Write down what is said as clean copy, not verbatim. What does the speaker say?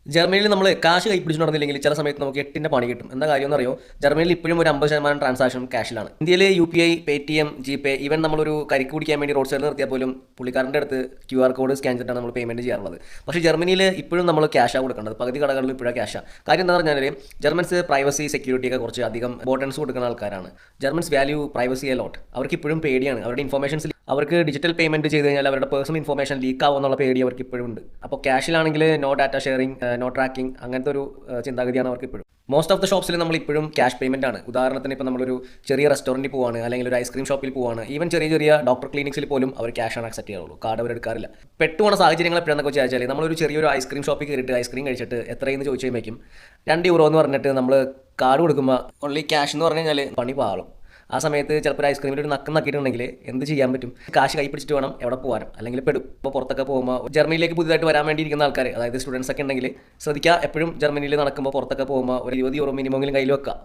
ജർമ്മനിയിൽ നമ്മൾ കാശ് കൈപ്പിടിച്ച് നടന്നില്ലെങ്കിൽ ചില സമയത്ത് നമുക്ക് എട്ടിൻ്റെ പണി കിട്ടും. എന്താ കാര്യം എന്നറിയോ? ജർമ്മനിയിൽ ഇപ്പോഴും ഒരു 50% ട്രാൻസാക്ഷൻ ക്യാഷിലാണ്. ഇന്ത്യയിൽ UPI, Paytm, GPay, ഈവൻ നമ്മളൊരു കരിക്ക് കുടിക്കാൻ വേണ്ടി റോഡ് സൈഡിൽ നിർത്തിയാൽ പോലും പുള്ളിക്കാരൻ്റെ അടുത്ത് QR കോഡ് സ്കാൻ ചെയ്തിട്ടാണ് നമ്മൾ പേയ്മെൻറ്റ് ചെയ്യാറുള്ളത്. പക്ഷേ ജർമ്മനിയിൽ ഇപ്പോഴും നമ്മൾ ക്യാഷാണ് കൊടുക്കേണ്ടത്. പകുതി കടകളിൽ ഇപ്പോഴും ക്യാഷാണ്. കാര്യം എന്താ പറഞ്ഞാൽ ജർമ്മൻസ് പ്രൈവസി സെക്യൂരിറ്റിയൊക്കെ കുറച്ച് അധികം ഇമ്പോർട്ടൻസ് കൊടുക്കുന്ന ആൾക്കാരാണ്. Germans value privacy a lot. അവർക്ക് ഇപ്പോഴും പേടിയാണ്. അവരുടെ ഇൻഫർമേഷൻസ് അവർക്ക് ഡിജിറ്റൽ പേയ്മെൻറ്റ് ചെയ്ത് കഴിഞ്ഞാൽ അവരുടെ പേഴ്സണൽ ഇൻഫർമേഷൻ ലീക്ക് ആവുമെന്നുള്ള പേടി അവർക്ക് ഇപ്പോഴും ഉണ്ട്. അപ്പോൾ ക്യാഷിലാണെങ്കിൽ no data sharing, no tracking, അങ്ങനത്തെ ഒരു ചിന്താഗതിയാണ് അവർക്ക് ഇപ്പോഴും. മോസ്റ്റ് ഓഫ് ദ ഷോപ്സിൽ നമ്മൾ ഇപ്പോഴും ക്യാഷ് പേയ്മെൻ്റ് ആണ്. ഉദാഹരണത്തിന് ഇപ്പോൾ നമ്മളൊരു ചെറിയ റെസ്റ്റോറൻറ്റിൽ പോവാണ്, അല്ലെങ്കിൽ ഒരു ഐസ്ക്രീം ഷോപ്പിൽ പോവാണ്, ഈവൻ ചെറിയ ചെറിയ ഡോക്ടർ ക്ലിനിക്സിൽ പോലും അവർ ക്യാഷാണ് അക്സെപ്റ്റ് ചെയ്യാറുള്ളൂ. കാർഡ് അവർ എടുക്കാറില്ല. പെട്ടുപോണ സാഹചര്യങ്ങൾ എപ്പോഴാണെന്നൊക്കെ വെച്ചാൽ നമ്മളൊരു ചെറിയൊരു ഐസ്ക്രീം ഷോപ്പിൽ കയറിയിട്ട് ഐസ്ക്രീം കഴിച്ചിട്ട് എത്രയെന്ന് ചോദിച്ചു കഴിയുമ്പോഴേക്കും €2 എന്ന് പറഞ്ഞിട്ട് നമ്മൾ കാർഡ് കൊടുക്കുമ്പോൾ ഓൺലി ക്യാഷ് എന്ന് പറഞ്ഞു കഴിഞ്ഞാൽ പണി പാളും. ആ സമയത്ത് ചിലപ്പോൾ ഒരു ഐസ്ക്രീമിൽ ഒരു നക്കം നക്കിയിട്ടുണ്ടെങ്കിൽ എന്ത് ചെയ്യാൻ പറ്റും? കാശ് കൈ പിടിച്ചിട്ട് വേണം എവിടെ പോകാനും, അല്ലെങ്കിൽ പെടും. ഇപ്പോൾ പുറത്തൊക്കെ പോകുമ്പോൾ ജർമ്മനിയിലേക്ക് പുതിയതായിട്ട് വരാൻ വേണ്ടിയിരിക്കുന്ന ആൾക്കാർ, അതായത് സ്റ്റുഡൻസ് ഒക്കെ ഉണ്ടെങ്കിൽ ശ്രദ്ധിക്കുക, എപ്പോഴും ജർമ്മനിയിൽ നടക്കുമ്പോൾ പുറത്തൊക്കെ പോകുമ്പോൾ ഒരു €20 മിനിമമെങ്കിലും കയ്യിൽ വെക്കുക.